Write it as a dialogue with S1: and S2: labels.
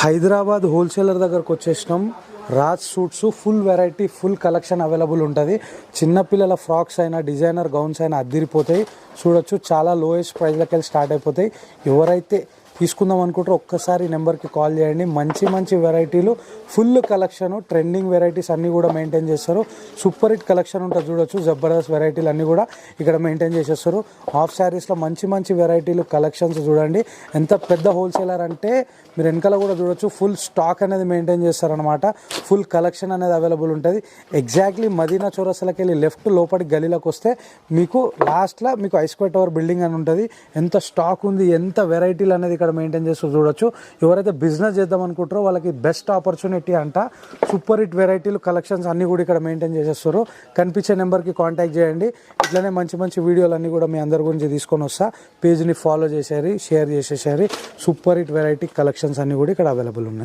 S1: Hyderabad wholesaler దగ్గరకు వచ్చేసినాం. Raj suits full variety, full collection available ఉంటుంది. చిన్నపిల్లల ఫ్రాక్స్ అయినా, డిజైనర్ గౌన్స్ అయినా అద్దిరిపోతాయి. చూడొచ్చు, చాలా లోయెస్ట్ ప్రైస్లకి వెళ్ళి స్టార్ట్ అయిపోతాయి. ఎవరైతే తీసుకుందాం అనుకుంటారో ఒక్కసారి నెంబర్కి కాల్ చేయండి. మంచి మంచి వెరైటీలు, ఫుల్ కలెక్షన్, ట్రెండింగ్ వెరైటీస్ అన్నీ కూడా మెయింటైన్ చేస్తారు. సూపర్ హిట్ కలెక్షన్ ఉంటుంది. చూడొచ్చు, జబర్దస్త్ వెరైటీలు అన్నీ కూడా ఇక్కడ మెయింటైన్ చేసేస్తారు. హాఫ్ శారీస్లో మంచి మంచి వెరైటీలు, కలెక్షన్స్ చూడండి. ఎంత పెద్ద హోల్సేలర్ అంటే మీరు వెనకాల కూడా చూడొచ్చు, ఫుల్ స్టాక్ అనేది మెయింటైన్ చేస్తారనమాట. ఫుల్ కలెక్షన్ అనేది అవైలబుల్ ఉంటుంది. ఎగ్జాక్ట్లీ మదీనా చౌరస్తాకి వెళ్ళి లెఫ్ట్ లోపలికి గలీలోకి వస్తే మీకు లాస్ట్లో మీకు ఐస్క్వేర్ టవర్ బిల్డింగ్ అని ఉంటుంది. ఎంత స్టాక్ ఉంది, ఎంత వెరైటీలు అనేది ఇక్కడ మెయింటైన్ చేస్తూ చూడొచ్చు. ఎవరైతే బిజినెస్ చేద్దాం అనుకుంటారో వాళ్ళకి బెస్ట్ ఆపర్చునిటీ అంట. సూపర్ హిట్ వెరైటీలు, కలెక్షన్స్ అన్నీ కూడా ఇక్కడ మెయింటైన్ చేసేస్తారు. కనిపించే నెంబర్కి కాంటాక్ట్ చేయండి. ఇట్లనే మంచి మంచి వీడియోలు అన్నీ కూడా మీ అందరి గురించి తీసుకొని వస్తా. పేజ్ని ఫాలో చేసేయాలి, షేర్ చేసేసారి. సూపర్ హిట్ వెరైటీ కలెక్షన్స్ అన్నీ కూడా ఇక్కడ అవైలబుల్ ఉన్నాయి.